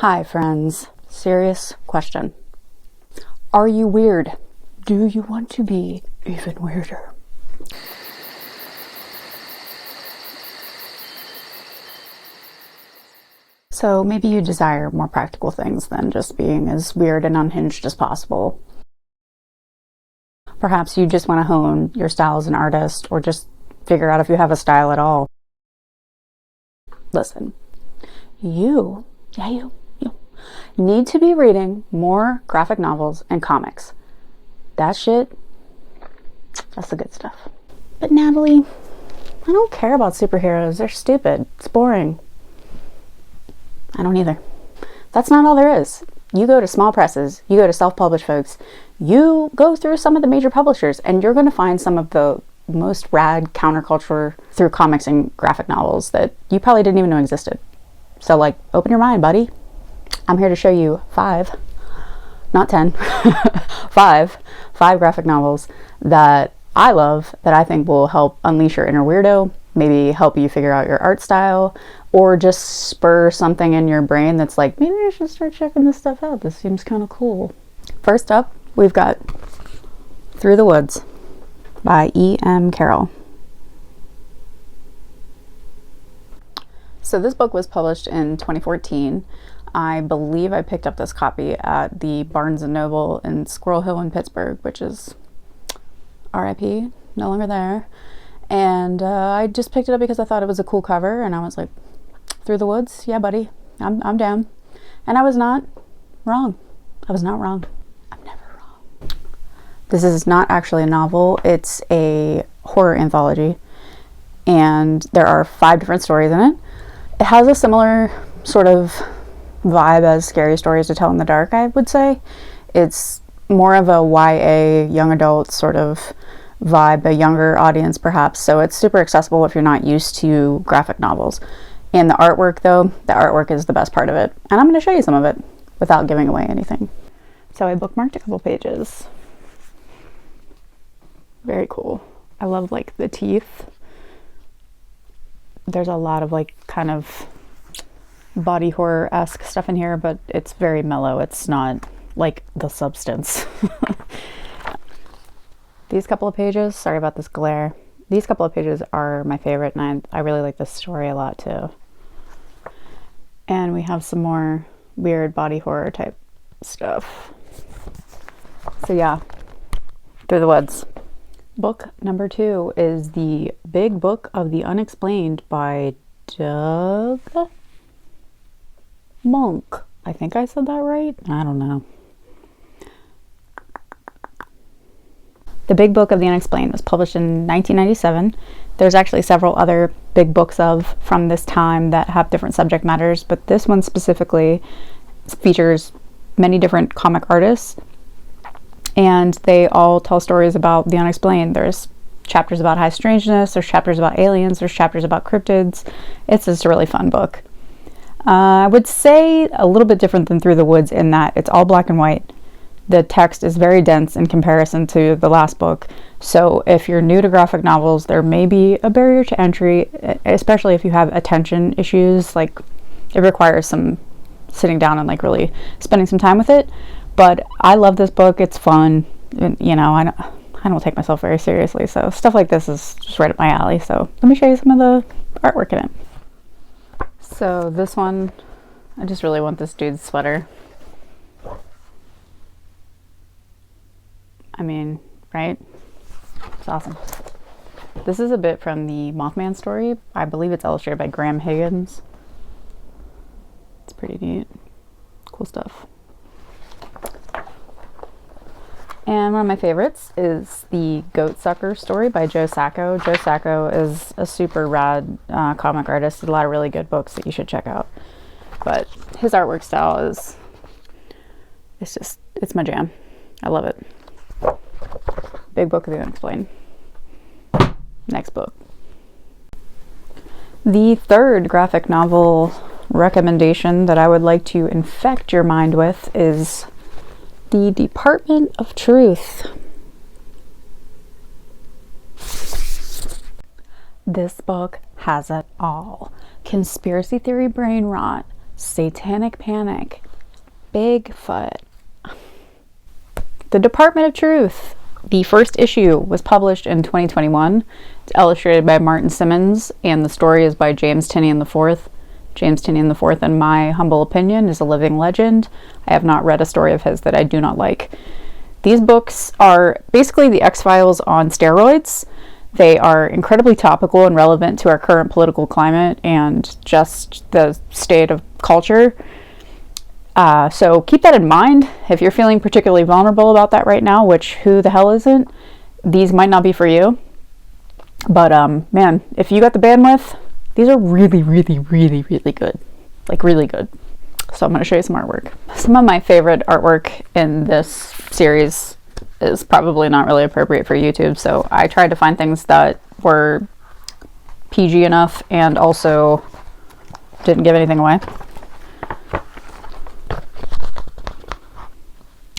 Hi friends, serious question. Are you weird? Do you want to be even weirder? So maybe you desire more practical things than just being as weird and unhinged as possible. Perhaps you just want to hone your style as an artist, or just figure out if you have a style at all. Listen, you need to be reading more graphic novels and comics. That shit, that's the good stuff. But Natalie, I don't care about superheroes. They're stupid. It's boring. I don't either. That's not all there is. You go to small presses, you go to self-published folks, you go through some of the major publishers, and you're going to find some of the most rad counterculture through comics and graphic novels that you probably didn't even know existed. So like, open your mind, buddy. I'm here to show you 5, not 10, 5 graphic novels that I love, that I think will help unleash your inner weirdo, maybe help you figure out your art style, or just spur something in your brain that's like, maybe I should start checking this stuff out. This seems kind of cool. First up, we've got Through the Woods by E.M. Carroll. So this book was published in 2014. I believe I picked up this copy at the Barnes & Noble in Squirrel Hill in Pittsburgh, which is RIP, no longer there. And I just picked it up because I thought it was a cool cover, and I was like, Through the Woods? Yeah, buddy, I'm down. And I was not wrong. I was not wrong. I'm never wrong. This is not actually a novel. It's a horror anthology, and there are 5 different stories in it. It has a similar sort of vibe as Scary Stories to Tell in the Dark, I would say. It's more of a YA, young adult sort of vibe, a younger audience perhaps, so it's super accessible if you're not used to graphic novels. And the artwork, though, the artwork is the best part of it, and I'm going to show you some of it without giving away anything. So I bookmarked a couple pages. Very cool. I love like the teeth. There's a lot of like kind of body horror-esque stuff in here, but it's very mellow. It's not like The Substance. These couple of pages, sorry about this glare, these couple of pages are my favorite, and I really like this story a lot too. And we have some more weird body horror type stuff. So yeah, Through the Woods. Book number 2 is The Big Book of the Unexplained by Doug Monk. I think I said that right. I don't know. The Big Book of the Unexplained was published in 1997. There's actually several other big books from this time that have different subject matters, but this one specifically features many different comic artists, and they all tell stories about the unexplained. There's chapters about high strangeness, there's chapters about aliens, there's chapters about cryptids. It's just a really fun book. I would say a little bit different than Through the Woods in that it's all black and white. The text is very dense in comparison to the last book. So if you're new to graphic novels, there may be a barrier to entry, especially if you have attention issues. Like, it requires some sitting down and like really spending some time with it. But I love this book. It's fun. You know, I don't take myself very seriously, so stuff like this is just right up my alley. So let me show you some of the artwork in it. So this one, I just really want this dude's sweater. I mean, right? It's awesome. This is a bit from the Mothman story. I believe it's illustrated by Graham Higgins. It's pretty neat. Cool stuff. And one of my favorites is the Goat Sucker story by Joe Sacco. Joe Sacco is a super rad comic artist. Did a lot of really good books that you should check out. But his artwork style is, it's my jam. I love it. Big Book of the Unexplained. Next book. The third graphic novel recommendation that I would like to infect your mind with is The Department of Truth. This book has it all. Conspiracy theory brain rot, Satanic Panic, Bigfoot. The Department of Truth. The first issue was published in 2021. It's illustrated by Martin Simmons, and the story is by James Tynion IV. James Tynion IV, in my humble opinion, is a living legend. I have not read a story of his that I do not like. These books are basically the X-Files on steroids. They are incredibly topical and relevant to our current political climate and just the state of culture. So keep that in mind. If you're feeling particularly vulnerable about that right now, which who the hell isn't, these might not be for you. But man, if you got the bandwidth, these are really, really, really, really good. Like really good. So I'm going to show you some artwork. Some of my favorite artwork in this series is probably not really appropriate for YouTube, so I tried to find things that were PG enough and also didn't give anything away.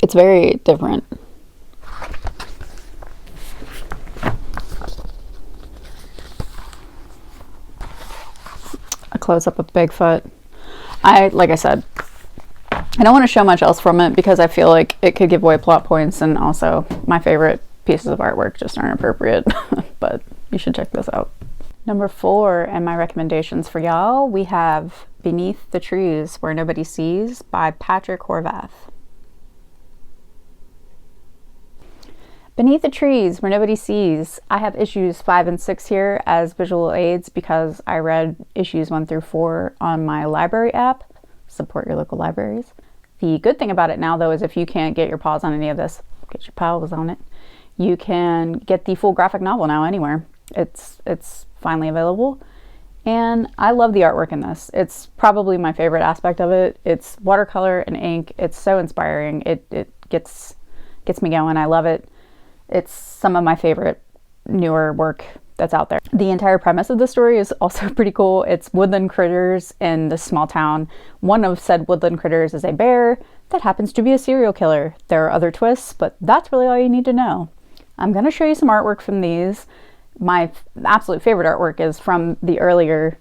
It's very different. A close-up of Bigfoot. Like I said, I don't want to show much else from it because I feel like it could give away plot points, and also my favorite pieces of artwork just aren't appropriate, but you should check this out. Number 4 in my recommendations for y'all, we have Beneath the Trees Where Nobody Sees by Patrick Horvath. Beneath the Trees Where Nobody Sees. I have issues 5 and 6 here as visual aids because I read issues 1 through 4 on my library app. Support your local libraries. The good thing about it now, though, is if you can't get your paws on any of this, get your paws on it, you can get the full graphic novel now anywhere. It's finally available. And I love the artwork in this. It's probably my favorite aspect of it. It's watercolor and ink. It's so inspiring. It gets me going. I love it. It's some of my favorite newer work that's out there. The entire premise of the story is also pretty cool. It's woodland critters in this small town. One of said woodland critters is a bear that happens to be a serial killer. There are other twists, but that's really all you need to know. I'm going to show you some artwork from these. My absolute favorite artwork is from the earlier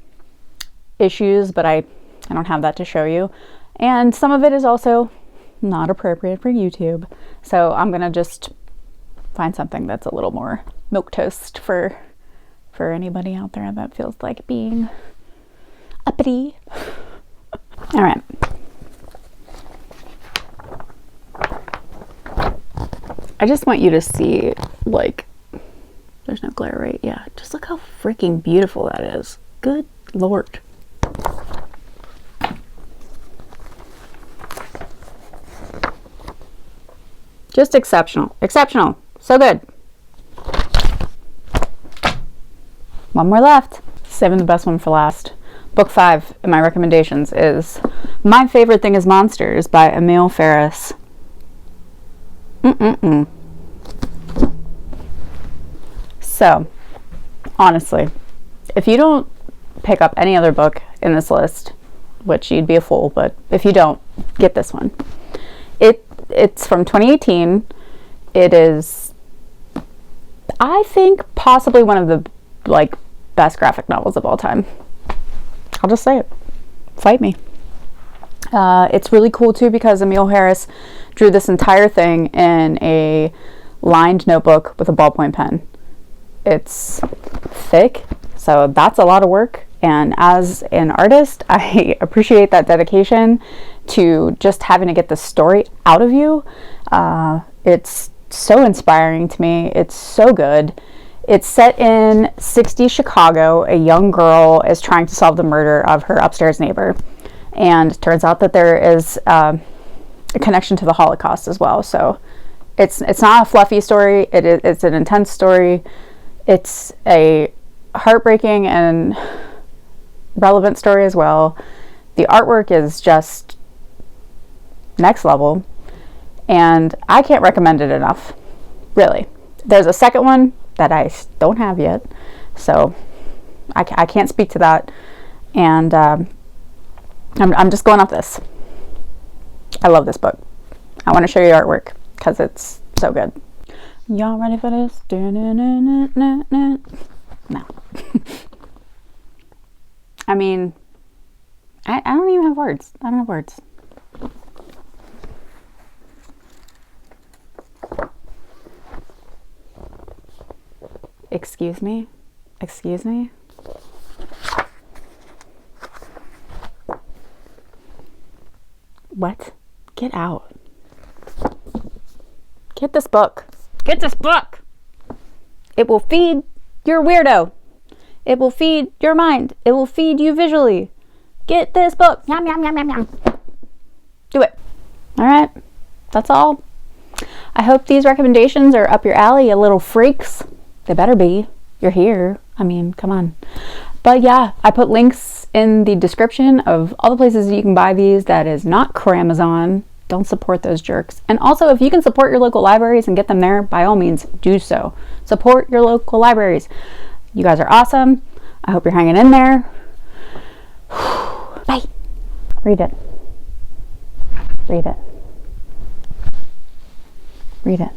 issues, but I don't have that to show you. And some of it is also not appropriate for YouTube. So I'm going to just find something that's a little more milquetoast for anybody out there that feels like being uppity. All right. I just want you to see, like, there's no glare, right? Yeah, just look how freaking beautiful that is. Good Lord. Just exceptional. Exceptional. So good. One more left. Saving the best one for last. Book 5 in my recommendations is My Favorite Thing is Monsters by Emil Ferris. So, honestly, if you don't pick up any other book in this list, which you'd be a fool, but if you don't, get this one. It's from 2018. It is, I think, possibly one of the best graphic novels of all time. I'll just say it. Fight me. It's really cool too because Emil Harris drew this entire thing in a lined notebook with a ballpoint pen. It's thick, so that's a lot of work. And as an artist, I appreciate that dedication to just having to get the story out of you. It's so inspiring to me. It's so good. It's set in 60s Chicago. A young girl is trying to solve the murder of her upstairs neighbor. And it turns out that there is a connection to the Holocaust as well. So it's not a fluffy story. It's an intense story. It's a heartbreaking and relevant story as well. The artwork is just next level. And I can't recommend it enough. Really. There's a second one that I don't have yet, so I can't speak to that, and I'm just going off this. I love this book. I want to show you artwork because it's so good. Y'all ready for this? No. I mean, I don't even have words. I don't have words. Excuse me? Excuse me? What? Get out. Get this book. Get this book! It will feed your weirdo. It will feed your mind. It will feed you visually. Get this book. Yum, yum, yum, yum, yum. Do it. All right. That's all. I hope these recommendations are up your alley, you little freaks. They better be. You're here. I mean, come on. But yeah, I put links in the description of all the places you can buy these. That is not Cramazon. Don't support those jerks. And also, if you can support your local libraries and get them there, by all means, do so. Support your local libraries. You guys are awesome. I hope you're hanging in there. Bye. Read it. Read it. Read it.